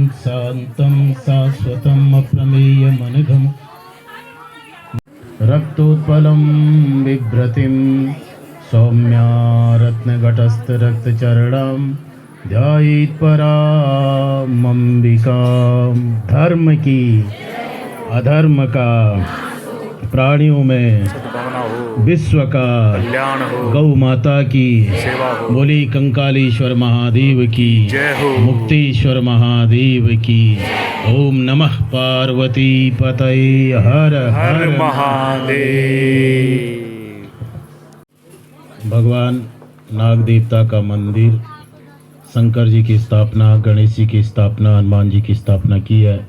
शान्तं शाश्वतम् अप्रमेयमनघम् रक्तोत्पलं बिभ्रतिं सौम्या रत्नघटस्थरक्तचरणां ध्यायेत् परामंबिकां। धर्म की अधर्म का प्राणियों में विश्व का कल्याण हो, गौ माता की सेवा हो। बोली कंकालेश्वर महादेव की जय हो। मुक्तेश्वर महादेव की। ओम नमः पार्वती पतये हर हर महादेव। भगवान नाग देवता का मंदिर, शंकर जी की स्थापना, गणेश जी की स्थापना, हनुमान जी की स्थापना की है।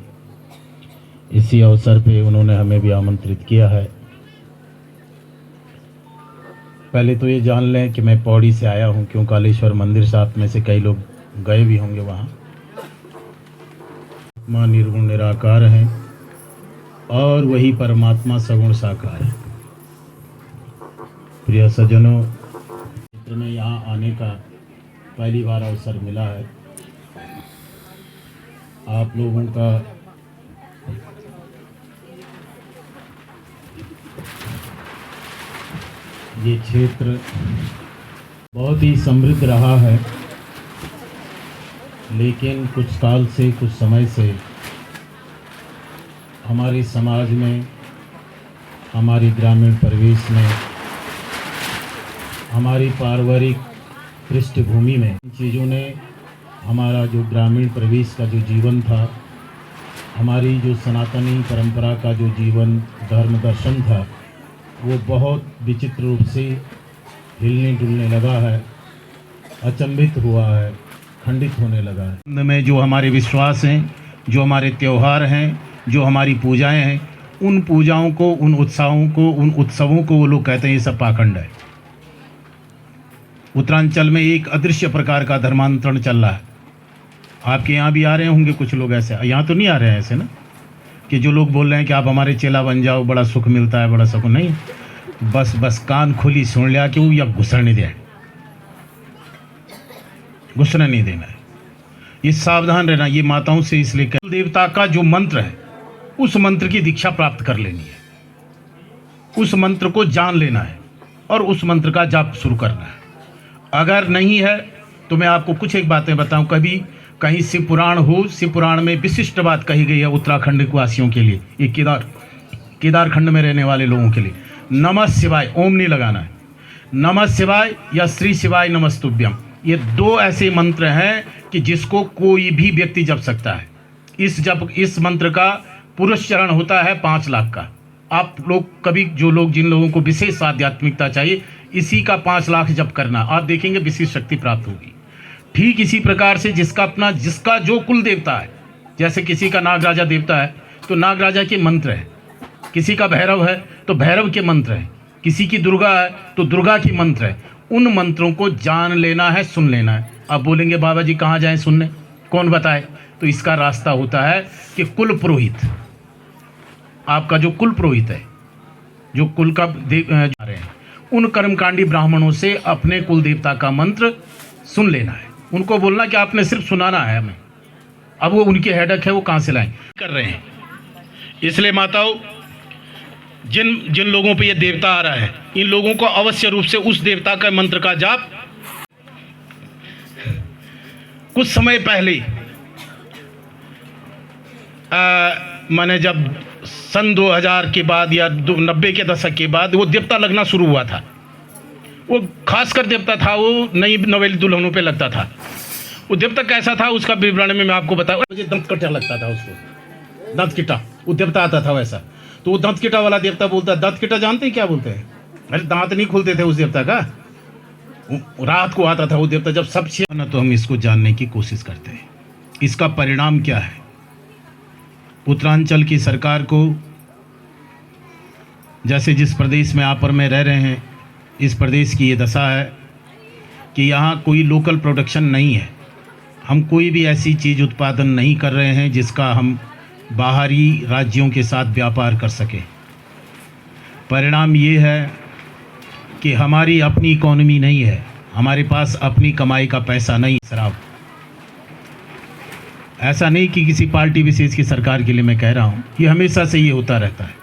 इसी अवसर पे उन्होंने हमें भी आमंत्रित किया है। पहले तो ये जान लें कि मैं पौड़ी से आया हूँ, क्यों कालेश्वर मंदिर से आप में से कई लोग गए भी होंगे वहाँ। माँ निर्गुण निराकार हैं और वही परमात्मा सगुण साकार है। प्रिय सज्जनों, क्षेत्र में यहाँ आने का पहली बार अवसर मिला है। आप लोगों का ये क्षेत्र बहुत ही समृद्ध रहा है, लेकिन कुछ काल से, कुछ समय से हमारे समाज में, हमारी ग्रामीण परिवेश में, हमारी पारिवारिक पृष्ठभूमि में इन चीज़ों ने हमारा जो ग्रामीण परिवेश का जो जीवन था, हमारी जो सनातनी परंपरा का जो जीवन धर्म दर्शन था, वो बहुत विचित्र रूप से हिलने डुलने लगा है, अचंभित हुआ है, खंडित होने लगा है। में जो हमारे विश्वास हैं, जो हमारे त्यौहार हैं, जो हमारी पूजाएं हैं, उन पूजाओं को, उन उत्साहों को, उन उत्सवों को वो लोग कहते हैं ये सब पाखंड है। उत्तरांचल में एक अदृश्य प्रकार का धर्मांतरण चल रहा है। आपके यहाँ भी आ रहे होंगे कुछ लोग ऐसे, यहाँ तो नहीं आ रहे हैं ऐसे ना, कि जो लोग बोल रहे हैं कि आप हमारे चेला बन जाओ, बड़ा सुख मिलता है, बड़ा सुख नहीं। बस कान खोली सुन लिया कि वो या घुसर नहीं दे, घुसर नहीं देना है। ये सावधान रहना। ये माताओं से इसलिए कुल देवता का जो मंत्र है, उस मंत्र की दीक्षा प्राप्त कर लेनी है, उस मंत्र को जान लेना है और उस मंत्र का जाप शुरू करना है। अगर नहीं है तो मैं आपको कुछ एक बातें बताऊं। कभी कहीं शिव पुराण हो, शिव पुराण में विशिष्ट बात कही गई है उत्तराखंड वासियों के लिए, ये केदारखंड में रहने वाले लोगों के लिए। नमः शिवाय, ओम नहीं लगाना है, नमः शिवाय या श्री शिवाय नमस्तुभ्यम, ये दो ऐसे मंत्र हैं कि जिसको कोई भी व्यक्ति जप सकता है। इस मंत्र का पुरुष चरण होता है 5 लाख का। आप लोग कभी, जो लोग, जिन लोगों को विशेष आध्यात्मिकता चाहिए, इसी का 5 लाख जप करना, आप देखेंगे विशेष शक्ति प्राप्त होगी। ठीक इसी प्रकार से जिसका जो कुल देवता है, जैसे किसी का नाग राजा देवता है तो नाग राजा के मंत्र है, किसी का भैरव है तो भैरव के मंत्र है, किसी की दुर्गा है तो दुर्गा की मंत्र है। उन मंत्रों को जान लेना है, सुन लेना है। आप बोलेंगे बाबा जी कहाँ जाएं सुनने, कौन बताए? तो इसका रास्ता होता है कि कुल पुरोहित, आपका जो कुल पुरोहित है, जो कुल का जा रहे हैं, उन कर्मकांडी ब्राह्मणों से अपने कुल देवता का मंत्र सुन लेना है। उनको बोलना कि आपने सिर्फ सुनाना है हमें। अब वो उनकी हेडक है, वो कहाँ से लाएं कर रहे हैं। इसलिए माताओं, जिन लोगों पे ये देवता आ रहा है, इन लोगों को अवश्य रूप से उस देवता का मंत्र का जाप। कुछ समय पहले मैंने जब सन 2000 के बाद या 90 के दशक के बाद वो देवता लगना शुरू हुआ था, वो खासकर देवता था, वो नई नवेली दुल्हनों पे लगता था। वो देवता कैसा था उसका विवरण में मैं आपको बताऊँ। मुझे दंत किटा लगता था, उसको दंत किटा, वो देवता आता था वैसा। तो वो दंत किटा वाला देवता बोलता है, दंत किटा जानते हैं क्या बोलते हैं? अरे दांत नहीं खुलते थे उस देवता का, रात को आता था वो देवता। जब सब ना, तो हम इसको जानने की कोशिश करते हैं। इसका परिणाम क्या है? उत्तरांचल की सरकार को, जैसे जिस प्रदेश में आप और मैं रह रहे हैं, इस प्रदेश की ये दशा है कि यहाँ कोई लोकल प्रोडक्शन नहीं है। हम कोई भी ऐसी चीज़ उत्पादन नहीं कर रहे हैं जिसका हम बाहरी राज्यों के साथ व्यापार कर सकें। परिणाम ये है कि हमारी अपनी इकोनॉमी नहीं है, हमारे पास अपनी कमाई का पैसा नहीं। शराब ऐसा नहीं कि किसी पार्टी विशेष की सरकार के लिए मैं कह रहा हूँ, ये हमेशा से ये होता रहता है।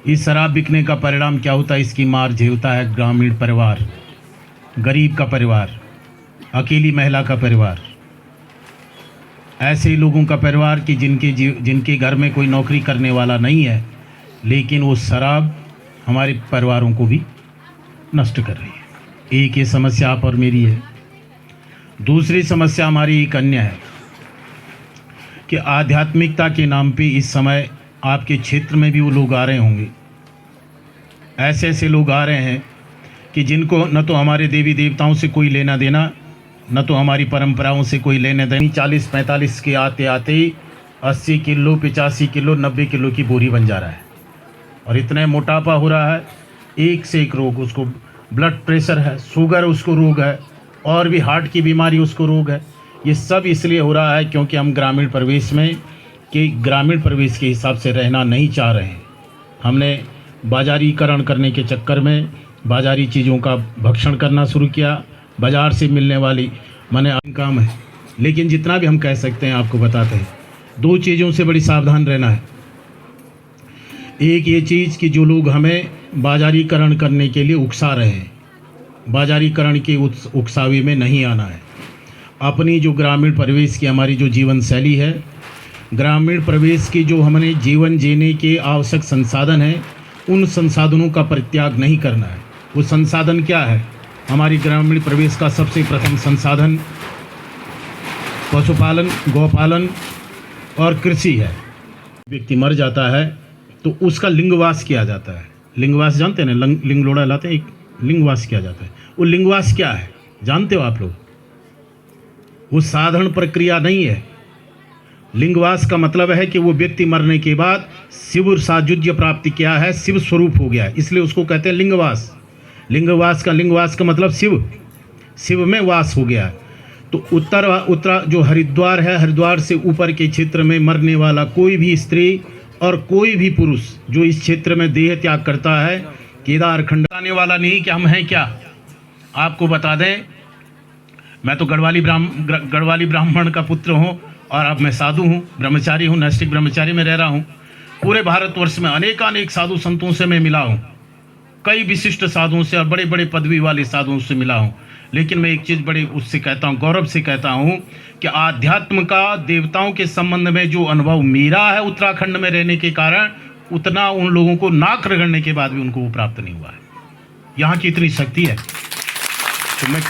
इस शराब बिकने का परिणाम क्या होता है? इसकी मार झेलता है ग्रामीण परिवार, गरीब का परिवार, अकेली महिला का परिवार, ऐसे लोगों का परिवार कि जिनके घर में कोई नौकरी करने वाला नहीं है, लेकिन वो शराब हमारे परिवारों को भी नष्ट कर रही है। एक ये समस्या आप और मेरी है। दूसरी समस्या हमारी एक अन्य है कि आध्यात्मिकता के नाम पे इस समय आपके क्षेत्र में भी वो लोग आ रहे होंगे, ऐसे ऐसे लोग आ रहे हैं कि जिनको न तो हमारे देवी देवताओं से कोई लेना देना, न तो हमारी परंपराओं से कोई लेना देना। 40-45 के आते आते ही 80 किलो, 85 किलो, 90 किलो की बोरी बन जा रहा है, और इतना मोटापा हो रहा है, एक से एक रोग। उसको ब्लड प्रेशर है, शुगर उसको रोग है, और भी हार्ट की बीमारी उसको रोग है। ये सब इसलिए हो रहा है क्योंकि हम ग्रामीण परिवेश के हिसाब से रहना नहीं चाह रहे हैं। हमने बाजारीकरण करने के चक्कर में बाजारी चीज़ों का भक्षण करना शुरू किया, बाज़ार से मिलने वाली माने काम है। लेकिन जितना भी हम कह सकते हैं आपको बताते हैं, दो चीज़ों से बड़ी सावधान रहना है। एक ये चीज़ कि जो लोग हमें बाजारीकरण करने के लिए उकसा रहे हैं, बाजारीकरण के उकसावे में नहीं आना है। अपनी जो ग्रामीण परिवेश की हमारी जो जीवन शैली है, ग्रामीण परिवेश की जो हमने जीवन जीने के आवश्यक संसाधन हैं, उन संसाधनों का परित्याग नहीं करना है। वो संसाधन क्या है? हमारी ग्रामीण परिवेश का सबसे प्रथम संसाधन पशुपालन, गौपालन और कृषि है। व्यक्ति मर जाता है तो उसका लिंगवास किया जाता है। लिंगवास जानते हैं ना? लिंग लोड़ा लाते हैं, एक लिंगवास किया जाता है। वो लिंगवास क्या है जानते हो आप लोग? वो साधारण प्रक्रिया नहीं है। लिंगवास का मतलब है कि वो व्यक्ति मरने के बाद शिव सायुज्य प्राप्ति किया है, शिव स्वरूप हो गया है, इसलिए उसको कहते हैं लिंगवास। लिंगवास का मतलब शिव में वास हो गया है। तो उत्तर जो हरिद्वार है, हरिद्वार से ऊपर के क्षेत्र में मरने वाला कोई भी स्त्री और कोई भी पुरुष जो इस क्षेत्र में देह त्याग करता है, केदार खंड आने वाला नहीं कि हम हैं क्या। आपको बता दें, मैं तो गढ़वाली ब्राह्मण का पुत्र हूँ, और अब मैं साधु हूँ, ब्रह्मचारी हूँ, नैष्ठिक ब्रह्मचारी में रह रहा हूँ। पूरे भारतवर्ष में अनेकानेक साधु संतों से मैं मिला हूँ, कई विशिष्ट साधुओं से और बड़े बड़े पदवी वाले साधुओं से मिला हूँ। लेकिन मैं एक चीज़ बड़े उससे कहता हूँ, गौरव से कहता हूँ कि आध्यात्म का, देवताओं के संबंध में जो अनुभव मेरा है उत्तराखंड में रहने के कारण, उतना उन लोगों को नाक रगड़ने के बाद भी उनको वो प्राप्त नहीं हुआ है। यहाँ की इतनी शक्ति है। तो मैं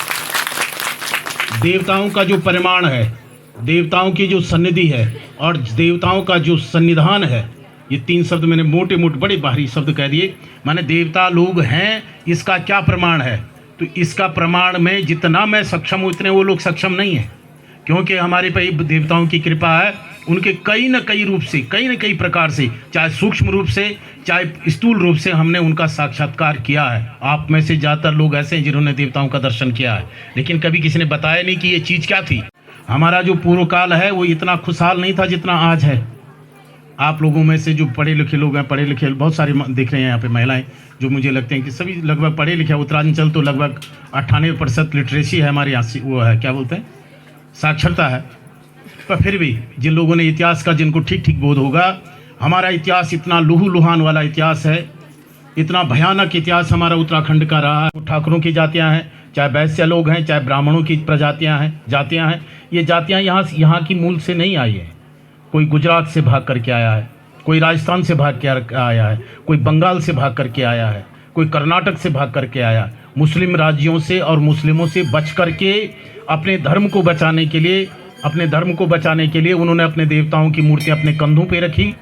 देवताओं का जो परिमाण है, देवताओं की जो सन्निधि है और देवताओं का जो सन्निधान है, ये तीन शब्द मैंने मोटे बड़े भारी शब्द कह दिए। माने देवता लोग हैं, इसका क्या प्रमाण है? तो इसका प्रमाण में जितना मैं सक्षम हूँ उतने वो लोग सक्षम नहीं हैं, क्योंकि हमारे पे देवताओं की कृपा है। उनके कई न कई रूप से, कई न कई प्रकार से, चाहे सूक्ष्म रूप से चाहे स्थूल रूप से, हमने उनका साक्षात्कार किया है। आप में से ज़्यादातर लोग ऐसे हैं जिन्होंने देवताओं का दर्शन किया है, लेकिन कभी किसी ने बताया नहीं कि ये चीज़ क्या थी। हमारा जो पूर्व काल है वो इतना खुशहाल नहीं था जितना आज है। आप लोगों में से जो पढ़े लिखे लोग हैं, पढ़े लिखे बहुत सारे दिख रहे हैं यहाँ पे महिलाएं, जो मुझे लगते हैं कि सभी लगभग पढ़े लिखे। उत्तरांचल तो लगभग 98% लिटरेसी है हमारे यहाँ से, वो है क्या बोलते हैं, साक्षरता है। पर फिर भी जिन लोगों ने इतिहास का, जिनको ठीक ठीक बोध होगा, हमारा इतिहास इतना लूहू लुहान वाला इतिहास है, इतना भयानक इतिहास हमारा उत्तराखंड का रहा है। ठाकुरों की जातियाँ हैं, चाहे वैश्य लोग हैं, चाहे ब्राह्मणों की प्रजातियाँ हैं, जातियाँ हैं। ये जातियाँ यहाँ की मूल से नहीं आई है। कोई गुजरात से भाग करके आया है, कोई राजस्थान से भाग कर आया है, कोई बंगाल से भाग करके आया है, कोई कर्नाटक से भाग करके आया। मुस्लिम राज्यों से और मुस्लिमों से बच करके अपने धर्म को बचाने के लिए उन्होंने अपने देवताओं की मूर्ति अपने कंधों पे रखी,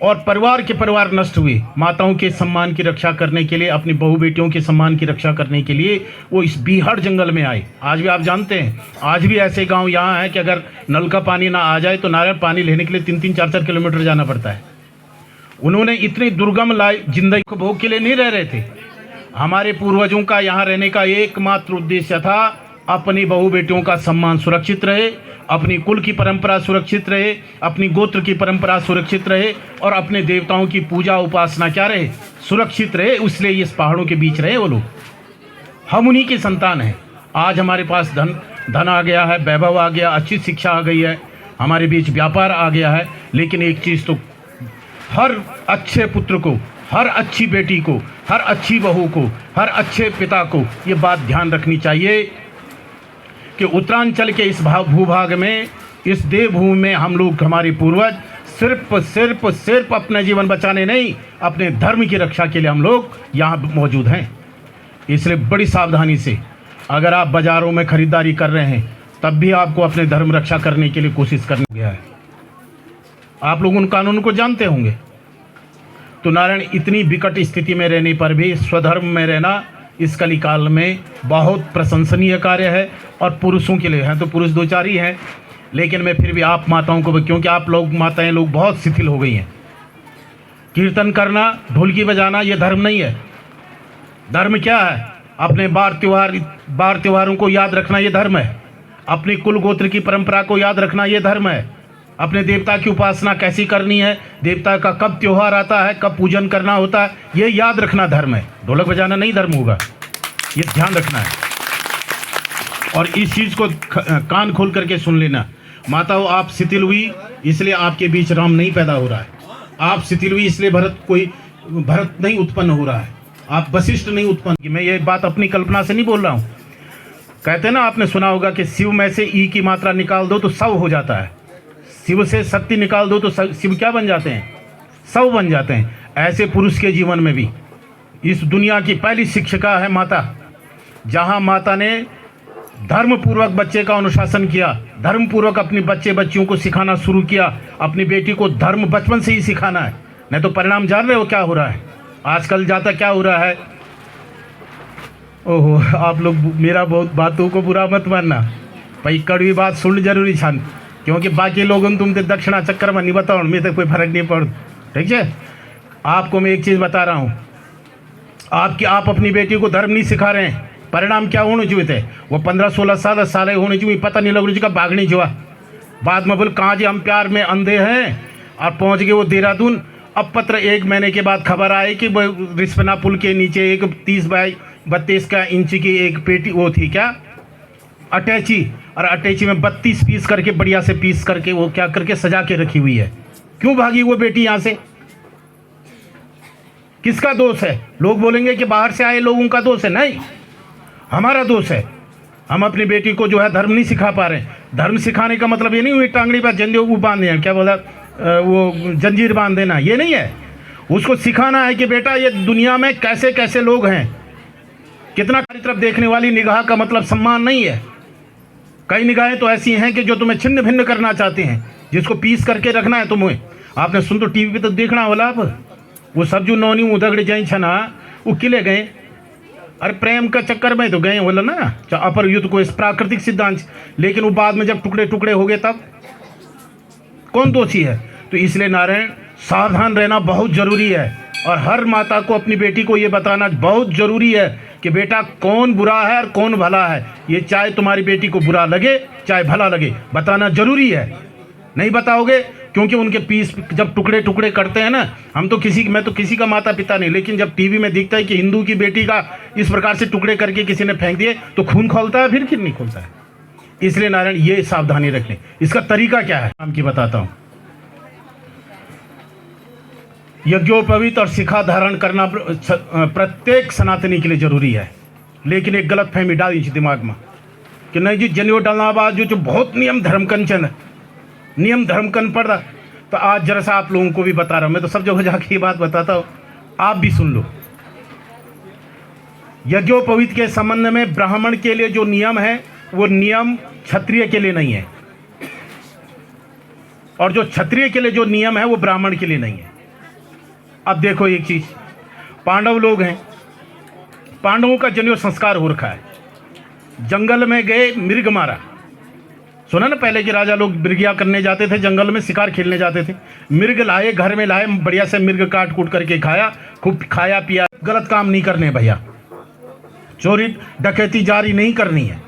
और परिवार के परिवार नष्ट हुए। माताओं के सम्मान की रक्षा करने के लिए, अपनी बहू बेटियों के सम्मान की रक्षा करने के लिए वो इस बीहड़ जंगल में आए। आज भी आप जानते हैं, आज भी ऐसे गांव यहाँ हैं कि अगर नल का पानी ना आ जाए तो नारियल पानी लेने के लिए 3-3, 4-4 किलोमीटर जाना पड़ता है। उन्होंने इतनी दुर्गम जिंदगी को भोग के लिए नहीं रह रहे थे। हमारे पूर्वजों का यहाँ रहने का एकमात्र उद्देश्य था, अपनी बहू बेटियों का सम्मान सुरक्षित रहे, अपनी कुल की परंपरा सुरक्षित रहे, अपनी गोत्र की परंपरा सुरक्षित रहे, और अपने देवताओं की पूजा उपासना क्या रहे, सुरक्षित रहे। इसलिए इस पहाड़ों के बीच रहे वो लोग। हम उन्हीं के संतान हैं। आज हमारे पास धन आ गया है, वैभव आ गया, अच्छी शिक्षा आ गई है, हमारे बीच व्यापार आ गया है। लेकिन एक चीज़ तो हर अच्छे पुत्र को, हर अच्छी बेटी को, हर अच्छी बहू को, हर अच्छे पिता को ये बात ध्यान रखनी चाहिए कि उत्तरांचल के इस भूभाग में, इस देवभूमि में हम लोग, हमारे पूर्वज सिर्फ अपने जीवन बचाने नहीं, अपने धर्म की रक्षा के लिए हम लोग यहाँ मौजूद हैं। इसलिए बड़ी सावधानी से अगर आप बाज़ारों में खरीदारी कर रहे हैं तब भी आपको अपने धर्म रक्षा करने के लिए कोशिश करनी गया है। आप लोग उन कानून को जानते होंगे। तो नारायण, इतनी विकट स्थिति में रहने पर भी स्वधर्म में रहना इस कलिकाल में बहुत प्रशंसनीय कार्य है। और पुरुषों के लिए है तो पुरुष दो चार ही हैं, लेकिन मैं फिर भी आप माताओं को, क्योंकि आप लोग माताएं लोग बहुत शिथिल हो गई हैं। कीर्तन करना, ढोलकी बजाना ये धर्म नहीं है। धर्म क्या है? अपने बार त्योहारों को याद रखना ये धर्म है। अपनी कुल गोत्र की परंपरा को याद रखना ये धर्म है। अपने देवता की उपासना कैसी करनी है, देवता का कब त्योहार आता है, कब पूजन करना होता है, ये याद रखना धर्म है। ढोलक बजाना नहीं धर्म होगा, ये ध्यान रखना है। और इस चीज़ को कान खोल करके सुन लेना। माताओं, आप शिथिल हुई इसलिए आपके बीच राम नहीं पैदा हो रहा है। आप शिथिल हुई इसलिए भरत नहीं उत्पन्न हो रहा है। आप वशिष्ठ नहीं उत्पन्न। मैं ये बात अपनी कल्पना से नहीं बोल रहा हूँ। कहते हैं ना, आपने सुना होगा कि शिव में से ई की मात्रा निकाल दो तो सव हो जाता है। शिव से शक्ति निकाल दो तो शिव क्या बन जाते हैं? सव बन जाते हैं। ऐसे पुरुष के जीवन में भी इस दुनिया की पहली शिक्षिका है माता। जहाँ माता ने धर्मपूर्वक बच्चे का अनुशासन किया, धर्मपूर्वक अपनी बच्चियों को सिखाना शुरू किया। अपनी बेटी को धर्म बचपन से ही सिखाना है। नहीं तो परिणाम जान रहे हो क्या हो रहा है आजकल? जाता क्या हो रहा है? ओहो, आप लोग मेरा बहुत बातों को बुरा मत मानना भाई, कड़वी बात सुन जरूरी छान, क्योंकि बाकी लोगों तुम तो दक्षिणा चक्कर में नहीं बताओ, मेरे तो कोई फर्क नहीं पड़। ठीक है, आपको मैं एक चीज़ बता रहा हूँ, आप अपनी बेटी को धर्म नहीं सिखा रहे हैं। परिणाम क्या होने चाहिए थे? वो 15-16 साल होने चाहिए, पता नहीं लग रही का भागनी जुआ। बाद में बोल कहाँ जी हम प्यार में अंधे हैं, और पहुँच गए वो देहरादून। अब पत्र 1 महीने के बाद खबर आई कि वो रिस्पना पुल के नीचे एक 30 बाई 32 का इंच की एक पेटी, वो थी क्या, अटैची, और अटैची में 32 पीस करके, बढ़िया से पीस करके वो क्या करके सजा के रखी हुई है। क्यों भागी वो बेटी यहाँ से? किसका दोष है? लोग बोलेंगे कि बाहर से आए लोगों का दोष है। नहीं, हमारा दोष है। हम अपनी बेटी को जो है धर्म नहीं सिखा पा रहे। धर्म सिखाने का मतलब ये नहीं हुई टांगड़ी पर जंजीर वो बांध देना, क्या बोला, वो जंजीर बांध देना, ये नहीं है। उसको सिखाना है कि बेटा ये दुनिया में कैसे कैसे लोग हैं। कितना हमारी तरफ देखने वाली निगाह का मतलब सम्मान नहीं है। कई निगाहें तो ऐसी हैं कि जो तुम्हें छिन्न भिन्न करना चाहते हैं, जिसको पीस करके रखना है तुम्हें। आपने सुन तो टीवी पे तो देखना वाला आप, वो सब जो नौनी उदगड़ जाए छना वो किले गए, अरे प्रेम का चक्कर में तो गए बोला ना, अपर युद्ध को इस प्राकृतिक सिद्धांत, लेकिन वो बाद में जब टुकड़े टुकड़े हो गए तब कौन दोषी है? तो इसलिए नारायण, सावधान रहना बहुत ज़रूरी है। और हर माता को अपनी बेटी को ये बताना बहुत ज़रूरी है कि बेटा कौन बुरा है और कौन भला है। ये चाहे तुम्हारी बेटी को बुरा लगे चाहे भला लगे, बताना ज़रूरी है। नहीं बताओगे, क्योंकि उनके पीस जब टुकड़े टुकड़े करते हैं ना, मैं तो किसी का माता पिता नहीं, लेकिन जब टीवी में दिखता है कि हिंदू की बेटी का इस प्रकार से टुकड़े करके किसी ने फेंक दिए तो खून खोलता है, फिर नहीं खोलता है। इसलिए नारायण, ये सावधानी रख लें। इसका तरीका क्या है नाम की बताता हूँ। यज्ञोपवीत और शिखा धारण करना प्रत्येक सनातनी के लिए जरूरी है। लेकिन एक गलत फहमी डाल दी दिमाग में कि नहीं जी जनेऊ डालना बाद जो बहुत नियम धर्मकन पड़ रहा। तो आज जरा सा आप लोगों को भी बता रहा हूँ, मैं तो सब जगह जाके ये बात बताता हूँ, आप भी सुन लो। यज्ञोपवीत के संबंध में ब्राह्मण के लिए जो नियम है वो नियम क्षत्रिय के लिए नहीं है, और जो क्षत्रिय के लिए जो नियम है वो ब्राह्मण के लिए नहीं है। अब देखो एक चीज, पांडव लोग हैं, पांडवों का जनेऊ संस्कार हो रखा है। जंगल में गए, मिर्ग मारा। सुना ना पहले के राजा लोग मिर्गिया करने जाते थे, जंगल में शिकार खेलने जाते थे। मिर्ग लाए, घर में लाए, बढ़िया से मिर्ग काट कूट करके खाया, खूब खाया पिया। गलत काम नहीं करने भैया, चोरी डकैती जारी नहीं करनी है,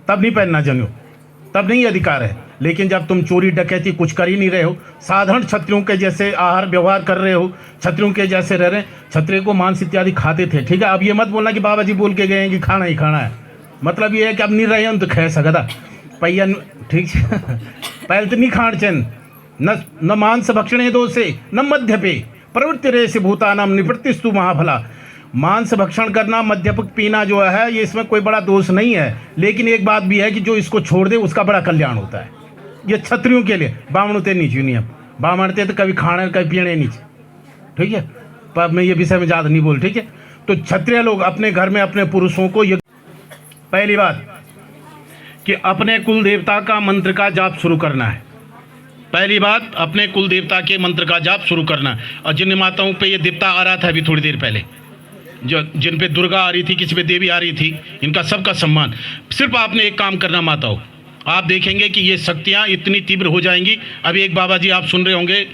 तब नहीं पहनना जनेऊ, तब नहीं अधिकार है। लेकिन जब तुम चोरी डकैती कुछ कर ही नहीं रहे हो, साधारण क्षत्रियों के जैसे आहार व्यवहार कर रहे हो, क्षत्रियों के जैसे रह रहे हैं, क्षत्रिय को मांस इत्यादि खाते थे, ठीक है। अब ये मत बोलना कि बाबा जी बोल के गए हैं कि खाना ही खाना है। मतलब ये है कि अब नहीं रहे हैं तो खै सकता। पय्यन ठीक है पहले तो नहीं खाणचन न मांस भक्षणे दोषे न मद्यपे प्रवृत्ति रे से भूतानाम निवृत्तिस्तु महाफला। मांस भक्षण करना, मद्यप पीना जो है ये इसमें कोई बड़ा दोष नहीं है, लेकिन एक बात भी है कि जो इसको छोड़ दे उसका बड़ा कल्याण होता है। ये क्षत्रियों के लिए, बामणों ते नहीं चुनिए, बामण ते तो कभी खाने कभी पीने नहीं, ठीक है। पर मैं ये विषय में ज़्यादा नहीं बोल, ठीक है। तो क्षत्रिय लोग अपने घर में अपने पुरुषों को ये, पहली बात कि अपने कुल देवता का मंत्र का जाप शुरू करना है। पहली बात, अपने कुल देवता के मंत्र का जाप शुरू करना है। और जिन माताओं पे ये देवता आ रहा था अभी थोड़ी देर पहले, जो जिन पे दुर्गा आ रही थी, किसी पे देवी आ रही थी, इनका सबका सम्मान। सिर्फ आपने एक काम करना माताओं, आप देखेंगे कि ये शक्तियाँ इतनी तीव्र हो जाएंगी। अभी एक बाबा जी आप सुन रहे होंगे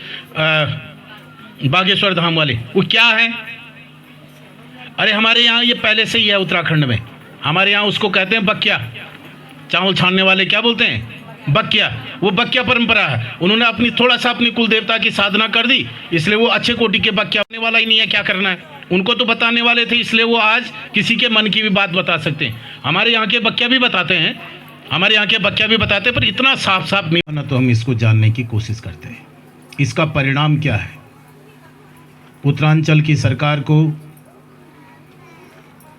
बागेश्वर धाम वाले, वो क्या है, अरे हमारे यहाँ ये पहले से ही है उत्तराखंड में, हमारे यहाँ उसको कहते हैं बकिया, चावल छानने वाले क्या बोलते हैं, बकिया। वो बकिया परंपरा है। उन्होंने अपनी थोड़ा सा अपनी कुल देवता की साधना कर दी, इसलिए वो अच्छे कोटि के बकिया होने वाला ही नहीं है, क्या करना है। उनको तो बताने वाले थे, इसलिए वो आज किसी के मन की भी बात बता सकते हैं। हमारे यहाँ के बकिया भी बताते हैं, हमारे यहाँ के बकिया भी बताते हैं, पर इतना साफ साफ नहीं ना, तो हम इसको जानने की कोशिश करते हैं। इसका परिणाम क्या है। उत्तरांचल की सरकार को,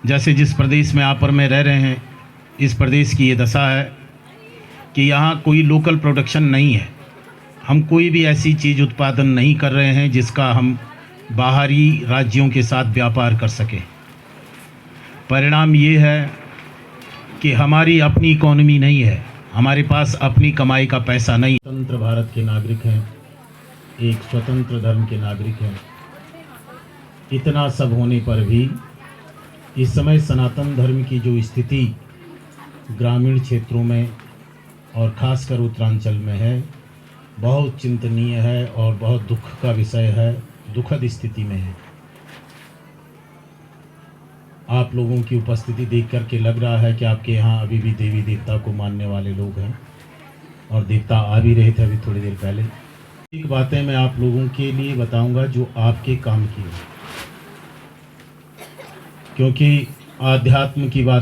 जैसे जिस प्रदेश में आप और मैं रह रहे हैं, इस प्रदेश की ये दशा है कि यहाँ कोई लोकल प्रोडक्शन नहीं है। हम कोई भी ऐसी चीज़ उत्पादन नहीं कर रहे हैं जिसका हम बाहरी राज्यों के साथ व्यापार कर सकें। परिणाम ये है कि हमारी अपनी इकोनॉमी नहीं है, हमारे पास अपनी कमाई का पैसा नहीं। स्वतंत्र भारत के नागरिक हैं, एक स्वतंत्र धर्म के नागरिक हैं। इतना सब होने पर भी इस समय सनातन धर्म की जो स्थिति ग्रामीण क्षेत्रों में और ख़ासकर उत्तरांचल में है, बहुत चिंतनीय है और बहुत दुख का विषय है, दुखद स्थिति में है। आप लोगों की उपस्थिति देख कर के लग रहा है कि आपके यहाँ अभी भी देवी देवता को मानने वाले लोग हैं, और देवता आ भी रहे थे अभी थोड़ी देर पहले। एक बातें मैं आप लोगों के लिए बताऊंगा जो आपके काम की है, क्योंकि आध्यात्म की बात